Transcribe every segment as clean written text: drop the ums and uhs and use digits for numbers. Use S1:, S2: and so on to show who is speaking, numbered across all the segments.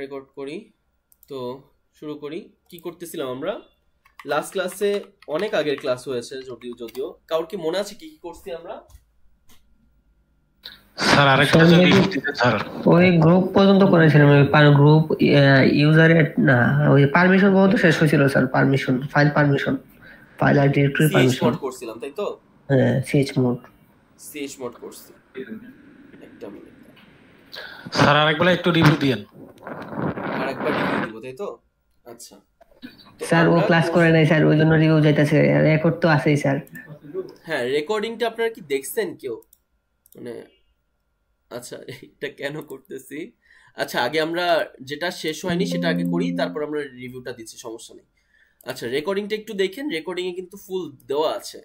S1: Record করি। তো শুরু করি। কি করতেছিলাম আমরা? লাস্ট ক্লাসে অনেক আগের ক্লাস হয়েছে, যদিও কারোর কি মনে আছে কি কি করছি আমরা?
S2: স্যার আরেকটা রিভিউ দিতে স্যার।
S3: ওই গ্রুপ পর্যন্ত করেছিলাম, ওই গ্রুপ ইউজারের না, ওই পারমিশন পর্যন্ত শেষ হয়েছিল sir. Permission, file permission, file আর ডিরেক্টরি পারমিশন
S1: মোড করছিলাম, তাই তো?
S3: হ্যাঁ, সিএইচ মোড
S1: করছি। একটা মিনিট
S2: স্যার, আরেকবার একটু রিভিউ দিয়েন।
S1: আরেকবার রিভিউ দিব, তাই তো? আচ্ছা
S3: স্যার, ও ক্লাস করে নাই স্যার, ওই জন্য রিভিউ যাইতাছে। রেকর্ড তো আছেই স্যার।
S1: হ্যাঁ, রেকর্ডিংটা আপনারা কি দেখছেন কেউ? মানে আচ্ছা, এটা কেন করতেছি? আচ্ছা, আগে আমরা যেটা শেষ হয়নি সেটা আগে করি, তারপর আমরা রিভিউটা দিচ্ছি, সমস্যা নেই। আচ্ছা, রেকর্ডিংটা একটু দেখেন। রেকর্ডিং এ কিন্তু ফুল দেওয়া আছে,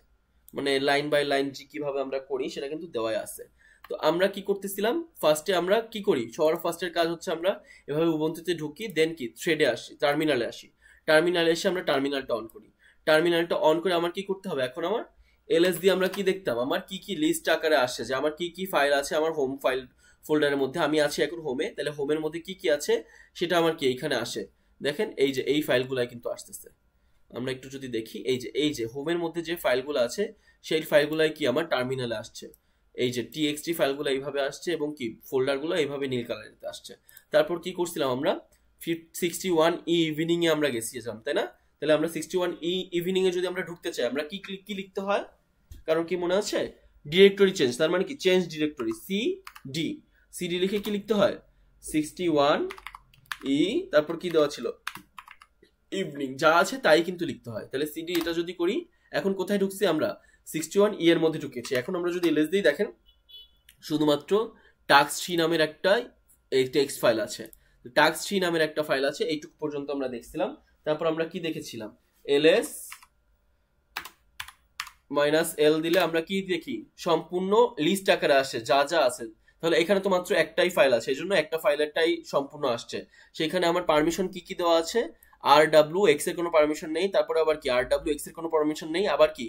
S1: মানে লাইন বাই লাইন যে কিভাবে আমরা করি সেটা কিন্তু দেওয়াই আছে। তো আমরা কি করতেছিলাম, ফার্স্টে আমরা কি করি, সবার ফার্স্টের কাজ হচ্ছে আমরা এভাবে উবুন্টুতে ঢুকি, দেন কি থ্রেডে আসি, টার্মিনালে আসি। টার্মিনালে এসে আমরা টার্মিনালটা অন করি। টার্মিনালটা অন করে আমার কি করতে হবে, এখন আমার এলএস দিয়ে আমরা কি দেখতাম, আমার কি কি লিস্ট আকারে আসে, যে আমার কি কি ফাইল আছে আমার হোম ফাইল ফোল্ডারের মধ্যে। আমি আছি এখন হোমে, তাহলে হোমের মধ্যে কি কি আছে সেটা আমার কি এইখানে আসে। দেখেন এই যে এই ফাইলগুলাই কিন্তু আসতেছে। আমরা একটু যদি দেখি, এই যে হোমের মধ্যে যে ফাইলগুলো আছে সেই ফাইলগুলাই কি আমার টার্মিনালে আসছে। এই যে টিএক্সটি ফাইলগুলো এইভাবে আসছে এবং কি ফোল্ডারগুলো এইভাবে নীল কালারেতে আসছে। তারপর কি করছিলাম আমরা, 61 ইভিনিং এ আমরা গেছিলাম, তাই না? তাহলে আমরা 61 ইভিনিং এ যদি আমরা ঢুকতে চাই, আমরা কি লিখতে হয়? কারণ কি মনে আছে? ডিরেক্টরি চেঞ্জ, তার মানে কি চেঞ্জ ডিরেক্টরি, সিডি লিখে কি লিখতে হয়, 61 তারপর কি দেওয়া ছিল, ইভিনিং, যা আছে তাই কিন্তু লিখতে হয়। তাহলে সিডি এটা যদি করি, এখন কোথায় ঢুকছি আমরা, 61 এর মধ্যে ঢুকেছি। এখন আমরা যদি এলএস দিই, দেখেন শুধুমাত্র টাক্স3 নামের একটা টেক্সট ফাইল আছে। টাক্স3 নামের একটা ফাইল আছে, এইটুকু পর্যন্ত আমরা দেখছিলাম। তারপর আমরা কি দেখেছিলাম, ls -l দিলে আমরা কি দেখি, সম্পূর্ণ লিস্ট আকারে আসে যা যা আছে। তাহলে এখানে তো মাত্র একটাই ফাইল আছে, এই জন্য একটা ফাইলেরটাই সম্পূর্ণ আসছে। সেখানে আমার পারমিশন কি কি দেওয়া আছে, rwx এর কোনো পারমিশন নেই, তারপরে আবার কি rwx এর কোনো পারমিশন নেই, আবার কি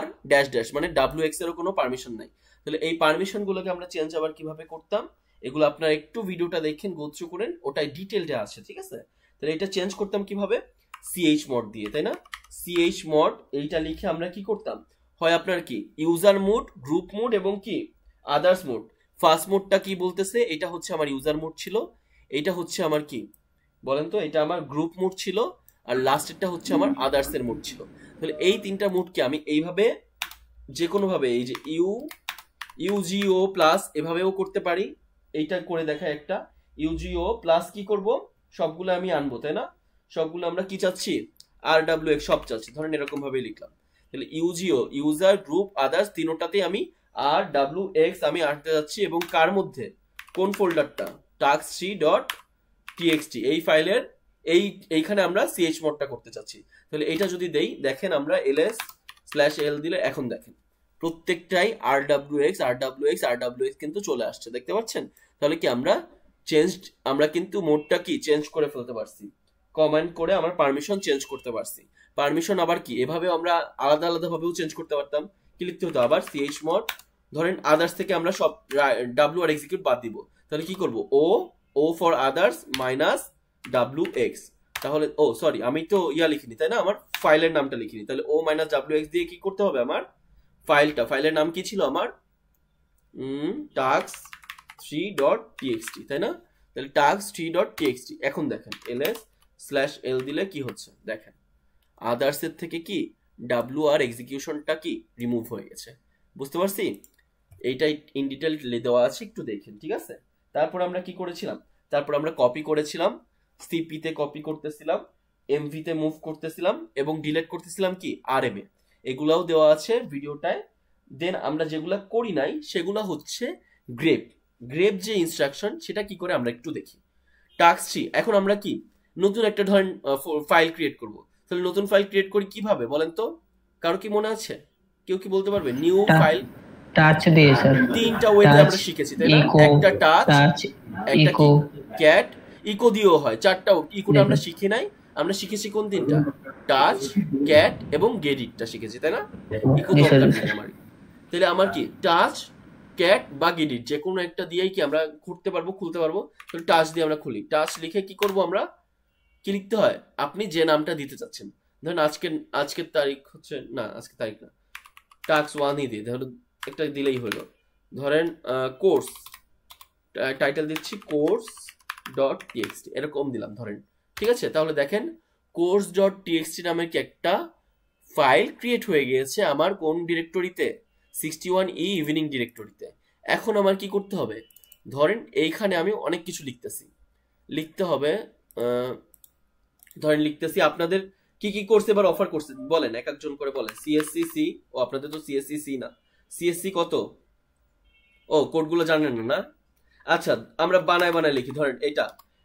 S1: r ড্যাশ মানে wx এরও কোনো পারমিশন নাই। তাহলে এই পারমিশন গুলোকে আমরা চেঞ্জ আবার কিভাবে করতাম, এগুলো আপনারা একটু ভিডিওটা দেখেন, গো থ্রু করেন, ওটাই ডিটেইলডে আছে, ঠিক আছে? তাহলে এটা চেঞ্জ করতাম কিভাবে, chmod দিয়ে, তাই না? chmod এইটা লিখে আমরা কি করতাম, হয় আপনার কি ইউজার মোড, গ্রুপ মোড এবং কি আদার্স মোড। ফার্স্ট মোডটা কি বলতেছে, এটা হচ্ছে আমার ইউজার মোড ছিল, এটা হচ্ছে আমার কি বলেন তো, এটা আমার গ্রুপ মোড ছিল, আর লাস্টেরটা হচ্ছে আমার আদার্স এর মোড ছিল। তাহলে এই তিনটা মোডকে আমি এইভাবে যে কোনো ভাবে, এই যে ইউজিও প্লাস এভাবেও করতে পারি। এইটা করে দেখা একটা ইউজিও প্লাস কি করব, সবগুলো আমি আনবো, তাই না? সবগুলো আমরা কি চাচ্ছি, rwx সব চাচ্ছি, ধরেন এরকম ভাবে লিখলাম। তাহলে ইউজিও, ইউজার, গ্রুপ, আদার্স, তিনটাতেই আমি rwx আমি আনতে যাচ্ছি, এবং কার মধ্যে, কোন ফোল্ডারটা, task3.txt এই ফাইলের এইখানে আমরা chmodটা করতে চাচ্ছি। তাহলে এইটা যদি দেই, দেখেন আমরা ls/l দিলে এখন দেখেন প্রত্যেকটাই rwx কিন্তু চলে আসছে, দেখতে পাচ্ছেন? তাহলে কি আমরা কিন্তু মোডটা কি চেঞ্জ করে ফেলতে পারছি, কমান্ড করে আমার পারমিশন চেঞ্জ করতে পারছি। পারমিশন আবার কি এভাবে আমরা আলাদা আলাদা ভাবেও চেঞ্জ করতে পারতাম। কি লিখতে হতো, আবার chmod, ধরেন আদার্স থেকে আমরা সব w আর এক্সিকিউট বাদ দিব, তাহলে কি করব, o ফর আদার্স -wx। তাহলে সরি, আমি তো লিখিনি, তাই না? আমার ফাইলের নামটা লিখিনি। তাহলে o -wx দিয়ে কি করতে হবে, আমার ফাইলের নাম কি ছিল আমার, task3.txt, তাই না? তাহলে task3.txt। এখন দেখেন ls/l দিলে কি হচ্ছে, দেখেন আদার্স এর থেকে কি w আর এক্সিকিউশনটা কি রিমুভ হয়ে গেছে, বুঝতে পারছি? এইটাই ইন ডিটেইল দেওয়া আছে, একটু দেখেন, ঠিক আছে? তারপর আমরা কি করেছিলাম, তারপর আমরা কপি করেছিলাম, সিপি তে কপি করতেছিলাম, এমভি তে মুভ করতেছিলাম, এবং ডিলিট করতেছিলাম কি আরএম এ। এগুলাও দেওয়া আছে ভিডিওটায়। দেন আমরা যেগুলা করি নাই সেগুলা হচ্ছে গ্রেপ যে ইনস্ট্রাকশন, সেটা কি করে আমরা একটু দেখি। টাস্ক3, এখন আমরা কি নতুন একটা ধরেন ফাইল ক্রিয়েট করব। তাহলে নতুন ফাইল ক্রিয়েট করি কিভাবে বলেন তো, কারো কি মনে আছে? কেউ কি বলতে পারবে? নিউ ফাইল
S3: টাচ দিয়ে স্যার,
S1: তিনটা ওয়েতে আমরা শিখেছি, তাই না? একটা টাচ, একটা কি ক্যাট, ইকো দিয়েও হয়, চারটা। ইকোটা আমরা শিখি নাই, আমরা শিখেছি কোন তিনটা, টাচ, ক্যাট এবং গেডিটটা শিখেছি, তাই না? ইকো দরকার নেই আমার। তাহলে আমার কি টাচ, ক্যাট বা গিডিট যে কোনো একটা দিয়েই কি আমরা খুলতে পারবো তাহলে টাচ দিয়ে আমরা খুলি। টাচ লিখে কি করব আমরা, কি লিখতে হয়, আপনি যে নামটা দিতে চাচ্ছেন, ধরেন আজকের তারিখ হচ্ছে না, আজকের তারিখ না, টাস্ক 1ই দিয়ে ধরুন একটা দিলেই হলো। ধরেন কোর্স, টাইটেল দিচ্ছি কোর্স ডট টিএক্সটি, এরকম দিলাম ধরেন, ঠিক আছে। তাহলে দেখেন কোর্স ডট টিএক্সটি নামের কি একটা ফাইল ক্রিয়েট হয়ে গিয়েছে আমার কোন ডিরেক্টরিতে, 61E ইভিনিং ডিরেক্টরিতে। এখন আমার কি করতে হবে, ধরেন এইখানে আমি অনেক কিছু লিখতে হবে, ধরেন লিখতেছি আপনাদের কি কি কোর্স এবার অফার করছে বলেন, এক একজন করে বলেন। সিএসসি, ও আপনাদের তো সিএসসি না, সিএসসি কত, ও কোডগুলো জানেন না? আচ্ছা আমরা বানায় লিখি, ধরেন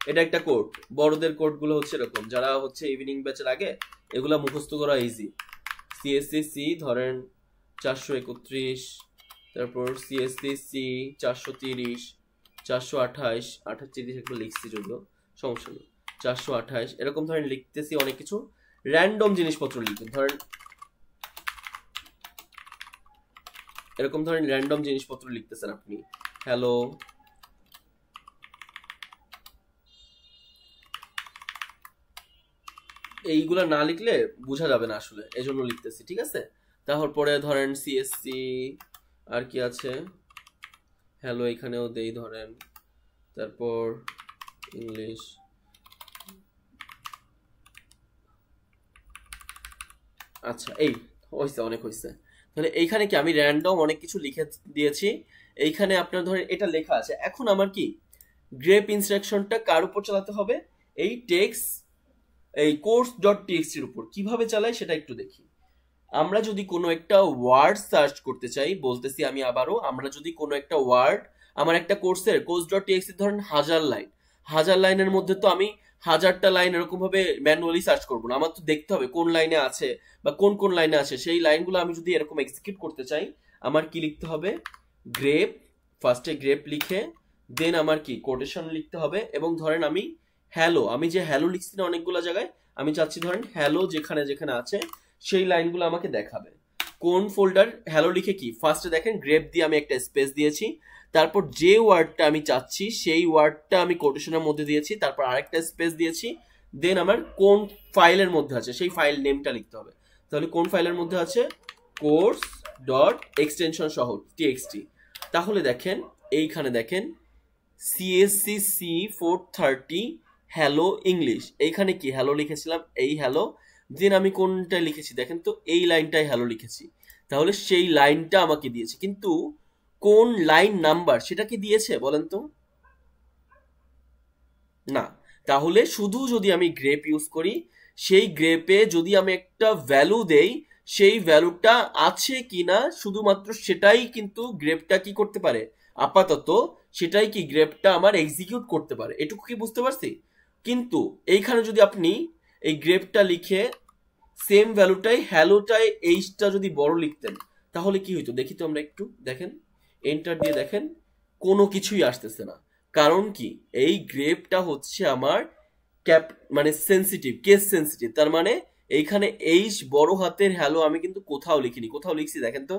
S1: এটা একটা কোড, বড়দের কোডগুলো হচ্ছে এরকম, যারা হচ্ছে ইভিনিং ব্যাচের আগে এগুলা মুখস্থ করা ইজি। সিএসসি ধরেন 431, তারপর সিএসসি 430, 428, 38 একটু লিখছি যদিও সমস্যা নেই, 428 এরকম ধরেন লিখতেছি অনেক কিছু, র্যান্ডম জিনিসপত্র লিখবেন, ধরেন এরকম ধরেন র্যান্ডম জিনিসপত্র লিখতেছেন আপনি, হ্যালো, এইগুলা না লিখলে বোঝা যাবে না আসলে, এজন্য লিখতেছি, ঠিক আছে। তারপরে ধরেন সিএসসি আর কি আছে, হ্যালো এখানেও দেই ধরেন, তারপর ইংলিশ, আচ্ছা এই হয়েছে, অনেক হয়েছে। তাহলে এইখানে কি আমি র্যান্ডম অনেক কিছু লিখে দিয়েছি, এইখানে আপনার ধরেন এটা লেখা আছে। এখন আমার কি গ্রেপ ইনস্ট্রাকশনটা কার উপর চালাতে হবে, এই এই কোর্স ডট টিএক্সটির উপর। কিভাবে চালাই সেটা একটু দেখি। আমরা যদি কোনো একটা ওয়ার্ড সার্চ করতে চাই, বলতেছি আমি আবারও, আমরা যদি কোনো একটা ওয়ার্ড, আমার একটা কোর্সের কোর্স ডট টিএক্সটি ধরেন 1000 লাইনের মধ্যে তো আমি 1000টা লাইন এরকম ভাবে ম্যানুয়ালি সার্চ করবো না, আমার তো দেখতে হবে কোন লাইনে আছে বা কোন লাইনে আছে। সেই লাইনগুলো আমি যদি এরকম এক্সিকিউট করতে চাই, আমার কি লিখতে হবে, গ্রেপ, ফার্স্টে গ্রেপ লিখে দেন আমার কি কোটেশন লিখতে হবে, এবং ধরেন আমি হ্যালো, আমি যে হ্যালো লিখছি না অনেকগুলো জায়গায়, আমি চাচ্ছি ধরেন হ্যালো যেখানে যেখানে আছে সেই লাইনগুলো আমাকে দেখাবে। কোন ফোল্ডার, হ্যালো লিখে কি ফার্স্টে দেখেন গ্রেপ দিয়ে আমি একটা স্পেস দিয়েছি, তারপর যে ওয়ার্ডটা আমি চাচ্ছি সেই ওয়ার্ডটা আমি কোটেশনের মধ্যে দিয়েছি, তারপর আরেকটা স্পেস দিয়েছি, দেন আমার কোন ফাইলের মধ্যে আছে সেই ফাইল নেমটা লিখতে হবে। তাহলে কোন ফাইলের মধ্যে আছে, কোর্স ডট এক্সটেনশন সহ টিএক্সটি। তাহলে দেখেন এইখানে দেখেন সিএসসি 430 হ্যালো ইংলিশ, এইখানে কি হ্যালো লিখেছিলাম, এই হ্যালো, দেন আমি কোনটা লিখেছি দেখেন তো, এই লাইনটাই হ্যালো লিখেছি। তাহলে সেই লাইনটা আমাকে দিয়েছে, কিন্তু কোন লাইন নাম্বার সেটা কি দিয়েছে বলেন তো, না। তাহলে শুধু যদি আমি গ্রেপ ইউজ করি, সেই গ্রেপে যদি আমি একটা ভ্যালু দেই, সেই ভ্যালুটা আছে কিনা শুধুমাত্র সেটাই কিন্তু গ্রেপটা কি করতে পারে, আপাতত সেটাই কি গ্রেপটা আমার এক্সিকিউট করতে পারে, এটুকু কি বুঝতে পারছি। কিন্তু এইখানে যদি আপনি এই গ্রেপটা লিখে সেম ভ্যালুটাই হ্যালোটাই এইচটা যদি বড় লিখতেন, তাহলে কি হইতো দেখি তো আমরা একটু, দেখেন এন্টার দিয়ে দেখেন কোনো কিছুই আসতেছে না। কারণ কি, এই গ্রেপটা হচ্ছে আমার মানে সেন্সিটিভ, কেস সেন্সিটিভ, তার মানে এইখানে এইচ বড় হাতের হ্যালো আমি কিন্তু কোথাও লিখিনি, কোথাও লিখছি দেখেন তো,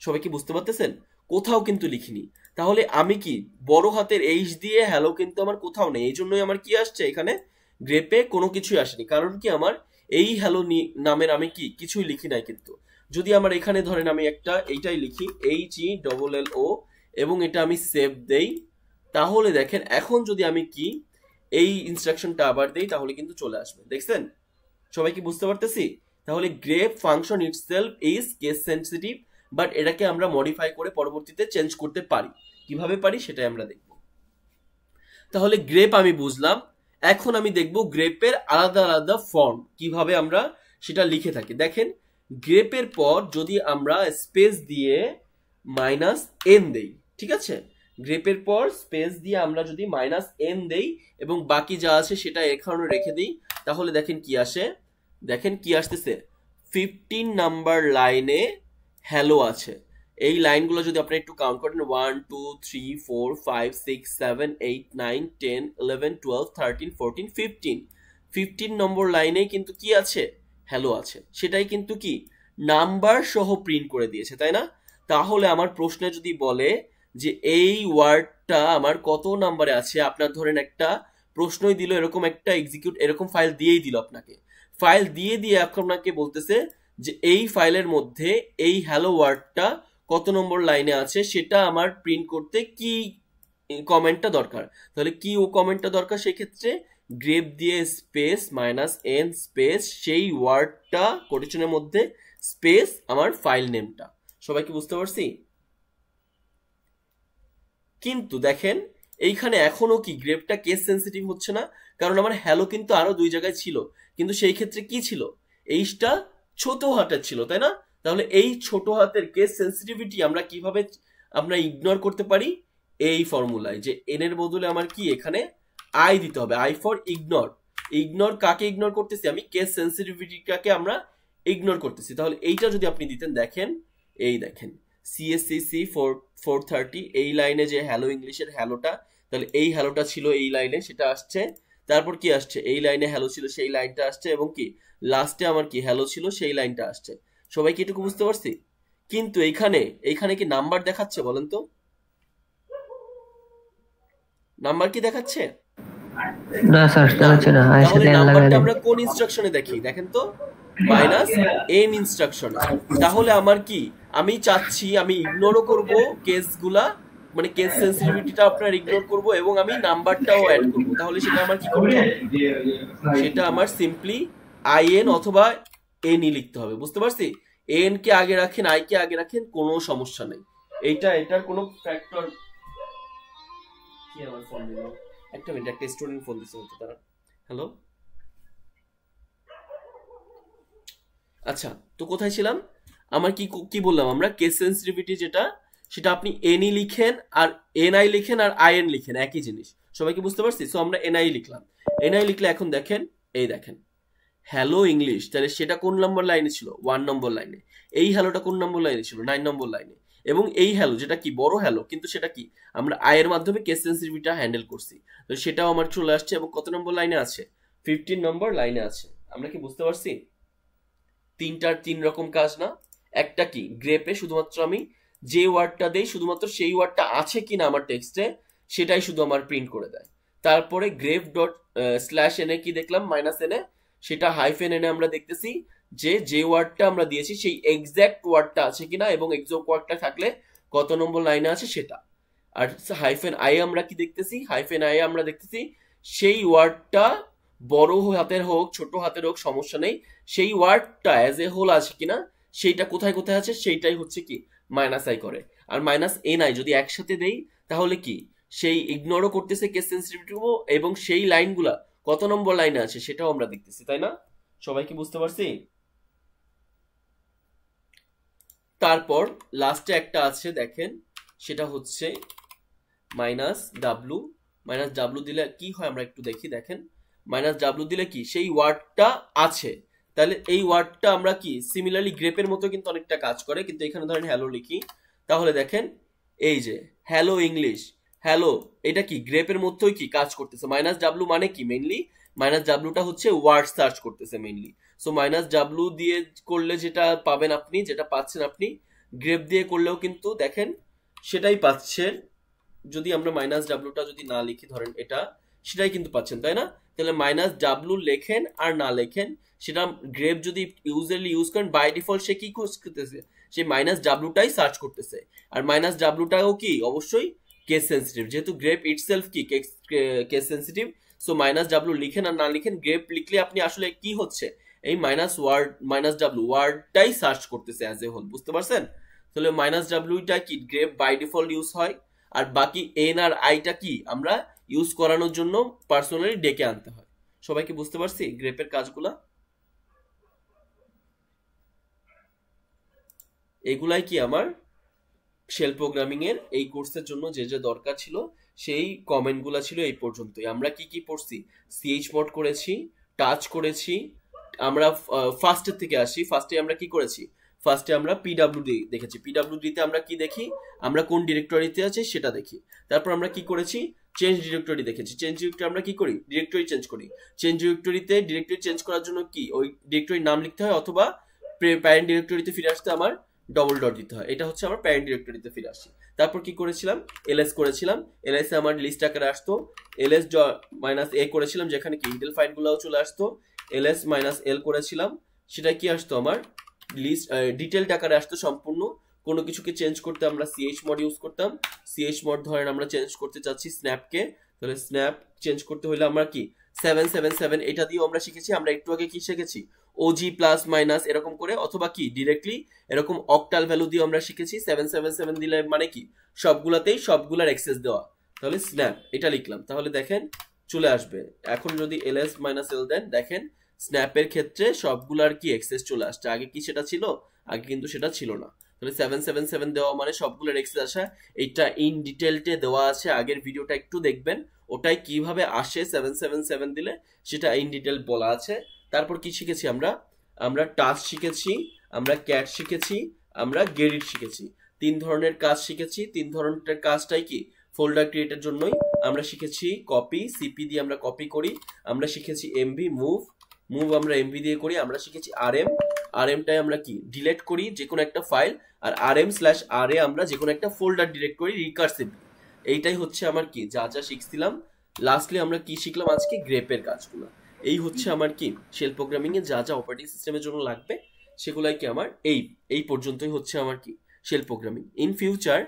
S1: সবাই কি বুঝতে পারতেছেন, কোথাও কিন্তু লিখিনি। তাহলে আমি কি বড় হাতের এইচ দিয়ে হ্যালো কিন্তু আমার কোথাও নেই, এই জন্যই আমার কি আসছে এখানে গ্রেপে কোনো কিছুই আসেনি, কারণ কি আমার এই হ্যালো নামের আমি কি কিছুই লিখি নাই। কিন্তু যদি আমার এখানে ধরেন আমি একটা এইটাই লিখি HELLO এবং এটা আমি সেভ দেই, তাহলে দেখেন এখন যদি আমি কি এই ইনস্ট্রাকশনটা আবার দেই তাহলে কিন্তু চলে আসবে, দেখছেন সবাই কি বুঝতে পারতেছি। তাহলে grape function itself is case sensitive, but এটাকে আমরা মডিফাই করে পরবর্তীতে চেঞ্জ করতে পারি, কিভাবে পারি সেটাই আমরা দেখব। তাহলে গ্রেপ আমি বুঝলাম, এখন আমি দেখব গ্রেপের আলাদা আলাদা ফর্ম কিভাবে আমরা সেটা লিখে থাকি। দেখেন গ্রেপের পর যদি আমরা স্পেস দিয়ে -n দেই, ঠিক আছে, গ্রেপের পর স্পেস দিয়ে আমরা যদি -n দেই এবং বাকি যা আছে সেটা এখানে রেখে দিই, তাহলে দেখেন কি আসে, দেখেন কি আসতেছে, 15 নাম্বার লাইনে হ্যালো আছে। এই লাইনগুলো যদি আপনি একটু কাউন্ট করেন 1 2 3 4 5 6 7 8 9 10 11 12 13 14 15 নম্বর লাইনে কিন্তু কি আছে, হ্যালো আছে, সেটাই কিন্তু কি নাম্বার সহ প্রিন্ট করে দিয়েছে, তাই না। তাহলে আমার প্রশ্নে যদি বলে যে এই ওয়ার্ডটা আমার কত নাম্বারে আছে, আপনার ধরেন একটা প্রশ্নই দিল, এরকম একটা এরকম ফাইল দিয়েই দিল আপনাকে, ফাইল দিয়ে আপনাকে বলতেছে যে এই ফাইলের মধ্যে এই হ্যালো ওয়ার্ডটা কত নম্বর লাইনে আছে, সেটা আমার প্রিন্ট করতে কি কমেন্টটা দরকার। তাহলে কি ও কমেন্টটা দরকার, সেক্ষেত্রে গ্রেপ দিয়ে স্পেস -n স্পেস সেই ওয়ার্ডটা কোটেশনের মধ্যে স্পেস আমার ফাইল নেমটা। সবাই কি বুঝতে পারছি? কিন্তু দেখেন এইখানে এখনো কি গ্রেপটা কেস সেন্সিটিভ হচ্ছে না, কারণ আমার হ্যালো কিন্তু আরো 2 জায়গায় ছিল, কিন্তু সেই ক্ষেত্রে কি ছিল, এইটা ছোট হাতের ছিল, তাই না? তাহলে এই ছোট হাতের কেস সেন্সিটিভিটি আমরা কিভাবে ইগনোর করতে পারি? এই ফর্মুলায় যে এন এর বদলে আমার কি এখানে আই দিতে হবে, আই ফর ইগনোর। ইগনোর কাকে ইগনোর করতেছি? আমি কেস সেন্সিটিভিটিটাকে আমরা ইগনোর করতেছি। তাহলে এইটা যদি আপনি দিতেন, দেখেন এই দেখেন CSCC 430 এই লাইনে যে হ্যালো ইংলিশের হ্যালোটা, তাহলে এই হ্যালোটা ছিল এই লাইনে, সেটা আসছে। তারপর কি আসছে, এই লাইনে হ্যালো ছিল সেই লাইনটা আসছে, এবং কি লাস্টে আমার কি হ্যালো ছিল সেই লাইনটা আসছে। সবাই কি এটুকু বুঝতে পারছি? কিন্তু এইখানে কি নাম্বার দেখাচ্ছে বলেন তো? নাম্বার কি দেখাচ্ছে?
S3: না স্যার, দেখাচ্ছে না।
S1: তাহলে নাম্বারটা আমরা কোন ইনস্ট্রাকশনে দেখি দেখেন তো? -n ইনস্ট্রাকশনে। তাহলে আমার কি, আমি চাচ্ছি আমি ইগনোরও করব কেসগুলা, মানে কেস সেন্সিটিভিটিটা আপনার ইগনোর করব, এবং আমি নাম্বারটাও অ্যাড করব। তাহলে সেটা আমার কি করতে হবে? সেটা আমার সিম্পলি IN অথবা NE লিখতে হবে। বুঝতে পারছি? n কে আগে রাখেন, I কে আগে রাখেন, কোনো সমস্যা নেই। এটার কোনো ফ্যাক্টর কি। আমার ফোন দিল, একটা মিনিট, একটা স্টুডেন্ট ফোন দিছে হচ্ছে তারা। হ্যালো, আচ্ছা তো কোথায় ছিলাম? আমার কি বললাম, আমরা কেস সেন্সিটিভিটি যেটা, সেটা আপনি NE লিখেন আর NI লিখেন আর IN লিখেন, একই জিনিস। সবাই কি বুঝতে পারছি? সো আমরা NI লিখলাম। NI লিখলে এখন দেখেন, এই দেখেন হ্যালো ইংলিশ, তাহলে সেটা কোন নম্বর লাইনে ছিল? 1 নম্বর লাইনে। এই হ্যালোটা কোন নম্বর লাইনে ছিল? 9 নম্বর লাইনে। এবং এই হ্যালো যেটা কি বড় হ্যালো, কিন্তু সেটা কি আমরা এর মাধ্যমে কেস সেন্সিটিভিটিটা হ্যান্ডেল করছি, তো সেটাও আমার চলে আসছে, এবং কত নম্বর লাইনে আছে? 15 নম্বর লাইনে আছে। আমরা কি বুঝতে পারছি? তিনটার 3 রকম কাজ না? একটা কি, গ্রেপে শুধুমাত্র আমি যে ওয়ার্ডটা দেই, শুধুমাত্র সেই ওয়ার্ডটা আছে কিনা আমার টেক্সটে সেটাই শুধু আমার প্রিন্ট করে দেয়। তারপরে গ্রেপ ডট /n কি দেখলাম, -n, সেটা -n আমরা দেখতেছি যে ওয়ার্ডটা আমরা দিয়েছি সেই এক্সাক্ট ওয়ার্ডটা আছে কিনা, এবং এক্সাক্ট ওয়ার্ডটা থাকলে কত নম্বর লাইনে আছে সেটা। আর -i আমরা কি দেখতেছি? -i আমরা দেখতেছি সেই ওয়ার্ডটা বড় হাতের হোক ছোট হাতের হোক সমস্যা নেই, সেই ওয়ার্ডটা অ্যাজ এ হোল আছে কিনা, সেইটা কোথায় কোথায় আছে সেইটাই হচ্ছে কি -i করে। আর -ni যদি একসাথে দেই তাহলে কি সেই ইগনোরও করতেছে কেস সেন্সিটিভিটি, এবং সেই লাইনগুলা কত নম্বর লাইনে আছে সেটাও আমরা দেখতেছি, তাই না? সবাই কি বুঝতে পারছি? তারপর লাস্টে একটা আছে দেখেন, সেটা হচ্ছে -w দিলে কি হয় আমরা একটু দেখি। দেখেন -w দিলে কি সেই ওয়ার্ডটা আছে, তাহলে এই ওয়ার্ডটা আমরা কি সিমিলারলি গ্রেপের মতো কিন্তু অনেকটা কাজ করে। কিন্তু এখানে ধরেন হ্যালো লিখি, তাহলে দেখেন এই যে হ্যালো ইংলিশ, হ্যালো, এটা কি গ্রেপের মতোই কি কাজ করতেছে। -w মানে কি মেইনলি, -wটা হচ্ছে ওয়ার্ড সার্চ করতেছে মেইনলি। সো -w দিয়ে করলে যেটা পাবেন আপনি, যেটা পাচ্ছেন আপনি, গ্রেপ দিয়ে করলেও কিন্তু দেখেন সেটাই পাচ্ছেন। যদি আমরা -wটা যদি না লিখি, ধরেন এটা, সেটাই কিন্তু পাচ্ছেন, তাই না? তাহলে -w লেখেন আর না লেখেন, সেটা গ্রেপ যদি ইউজ করেন, বাই ডিফল্ট সে কি করতেছে, সে -wটাই সার্চ করতেছে। আর -wটাও কি অবশ্যই কেস সেন্সিটিভ, যেহেতু গ্রেপ ইটসেলফ কি কেস সেন্সিটিভ। সো -w লিখেন আর না লিখেন, গ্রেপ লিখলে আপনি আসলে কি হচ্ছে, এই -w ওয়ার্ডটাই সার্চ করতেছে অ্যাজ এ হোল। বুঝতে পারছেন? তাহলে -wটা কি গ্রেপ বাই ডিফল্ট ইউজ হয়, আর বাকি n আর iটা কি আমরা ইউজ করানোর জন্য পার্সোনালি ডেকে আনতে হয়। সবাই কি বুঝতে পারছি গ্রেপের কাজগুলা? এগুলাই কি আমার শেল প্রোগ্রামিং এর এই কোর্সের জন্য যে যে দরকার ছিল, সেই কমেন্টগুলো ছিল এই পর্যন্তই। আমরা কি কি পড়ছি? chmod করেছি, টাচ করেছি। আমরা ফার্স্টের থেকে আসি। ফার্স্টে আমরা কি করেছি? ফার্স্টে আমরা pwd দেখেছি। pwd তে আমরা কি দেখি, আমরা কোন ডিরেক্টরিতে আছে সেটা দেখি। তারপর আমরা কি করেছি? চেঞ্জ ডিরেক্টরি দেখেছি। চেঞ্জ ডিরেক্টরি আমরা কি করি? ডিরেক্টরি চেঞ্জ করি। চেঞ্জ ডিরেক্টরিতে ডিরেক্টরি চেঞ্জ করার জন্য কি ওই ডিরেক্টরির নাম লিখতে হয়, অথবা প্যারেন্ট ডিরেক্টরিতে ফিরে আসতে আমার ডবল ডট দিতে হয়। এটা হচ্ছে আমার প্যারেন্ট ডিরেক্টরিতে ফিরে আসি। তারপর কি করেছিলাম, এলএস করেছিলাম, এলএস এ আমার লিস্ট আকারে আসতো, এলএস মাইনাস এ করেছিলাম যেখানে কি ইন্টেল ফাইলগুলোও চলে আসতো, এলএস মাইনাস এল করেছিলাম, সেটা কি আসতো আমার লিস্ট ডিটেলড আকারে আসতো সম্পূর্ণ। কোনো কিছুকে চেঞ্জ করতে আমরা সিএইচ মড ইউজ করতাম, সিএইচ মড ধরেন আমরা চেঞ্জ করতে চাচ্ছি স্ন্যাপকে, তাহলে স্ন্যাপ চেঞ্জ করতে হলে আমরা কি 777 এটা দিয়েও আমরা শিখেছি। আমরা একটু আগে কি শিখেছি, ওজি প্লাস মাইনাস এরকম করে, অথবা কি ডিরেক্টলি এরকম অক্টাল ভ্যালু দিয়ে আমরা শিখেছি। 777 দিলে মানে কি সবগুলাতেই সবগুলার অ্যাক্সেস দেওয়া, তাহলে স্ন্যাপ এটা লিখলাম, তাহলে দেখেন চলে আসবে। এখন যদি এলএস মাইনাস এল দেন দেখেন স্ন্যাপের ক্ষেত্রে সবগুলার কি অ্যাক্সেস চলে আসছে। আগে কি সেটা ছিল? আগে কিন্তু সেটা ছিল না। তাহলে 777 দেওয়া মানে সবগুলোর অ্যাক্সেস আসা। এইটা ইন ডিটেলটে দেওয়া আছে, আগের ভিডিওটা একটু দেখবেন, ওটাই কিভাবে আসে 777 দিলে সেটা ইন ডিটেল বলা আছে। তারপর কি শিখেছি আমরা, আমরা টাস্ক শিখেছি, আমরা ক্যাট শিখেছি, আমরা গেরিট শিখেছি। 3 ধরনের কাজ শিখেছি। 3 ধরনের কাজটাই কি ফোল্ডার ক্রিয়েটের জন্যই। আমরা শিখেছি কপি, সিপি দিয়ে আমরা কপি করি। আমরা শিখেছি এমভি, মুভ, মুভ আমরা এমভি দিয়ে করি। আমরা শিখেছি আরএম, আরএমটাই আমরা কি ডিলিট করি যে কোনো একটা ফাইল, আর rm/ra আমরা যে কোনো একটা ফোল্ডার ডিলিট করি রিকার্সিভলি। এইটাই হচ্ছে আমার কি যা যা শিখছিলাম। লাস্টলি আমরা কি শিখলাম আজকে, গ্রেপের কাজগুলো। এই হচ্ছে আমার কি শেল প্রোগ্রামিং এ যা যা অপারেটিং সিস্টেমের জন্য লাগবে সেগুলাই কি আমার এই পর্যন্তই হচ্ছে আমার কি শেল প্রোগ্রামিং। ইন ফিউচার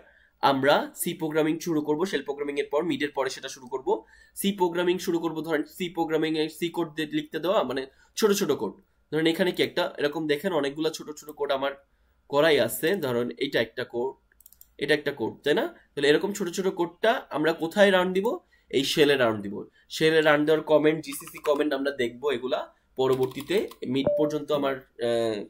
S1: আমরা সি প্রোগ্রামিং শুরু করব, শেল প্রোগ্রামিং এর পর মিডের পরে সেটা শুরু করব। সি প্রোগ্রামিং শুরু করব, ধরেন সি প্রোগ্রামিং এর সি কোড লিখতে দেওয়া, মানে ছোট ছোট কোড। ধরেন এখানে কি একটা এরকম দেখেন অনেকগুলো ছোট ছোট কোড আমার করাই আছে। ধরেন এটা একটা কোড, এটা একটা কোড, তাই না? তাহলে এরকম ছোট ছোট কোডটা আমরা কোথায় রান দিব, এই শেলে রান দিব। শেলে রান দেওয়ার কমেন্ট, জিসিসি কমেন্ট আমরা দেখবো এগুলা পরবর্তীতে। মিড পর্যন্ত আমার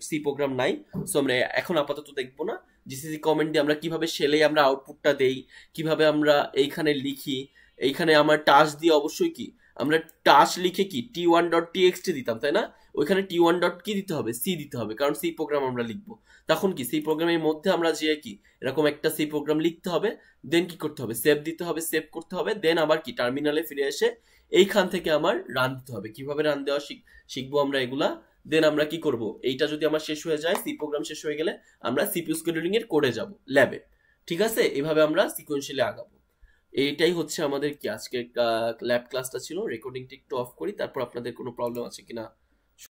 S1: সি প্রোগ্রাম নাই, সো আমরা এখন আপাতত দেখবো না। জিসিসি কমেন্ট দিয়ে আমরা কিভাবে শেলে আমরা আউটপুটটা দেই, কিভাবে আমরা এইখানে লিখি। এইখানে আমার টাস্ক দিয়ে অবশ্যই কি আমরা টাস্ক লিখে কি t1.txt দিতাম, তাই না? ওইখানে t1 ডট কি দিতে হবে, সি দিতে হবে, কারণ সি প্রোগ্রাম আমরা লিখবো। তখন কি সি প্রোগ্রামের মধ্যে আমরা যে কি এরকম একটা সি প্রোগ্রাম লিখতে হবে, দেন কি করতে হবে, সেভ দিতে হবে, সেভ করতে হবে, দেন আবার কি টার্মিনালে ফিরে এসে এইখান থেকে আমার রান দিতে হবে। কিভাবে রান দেওয়া শিখবো আমরা এগুলা। দেন আমরা কি করব, এইটা যদি আমার শেষ হয়ে যায়, সি প্রোগ্রাম শেষ হয়ে গেলে আমরা সিপিইউ স্কেডিউলিং এর কোডে যাব ল্যাবে। ঠিক আছে, এভাবে আমরা সিকোয়েন্সিয়ালি আগাবো। এইটাই হচ্ছে আমাদের কি আজকের ল্যাব ক্লাসটা ছিল। রেকর্ডিংটা একটু অফ করি, তারপর আপনাদের কোনো প্রবলেম আছে কিনা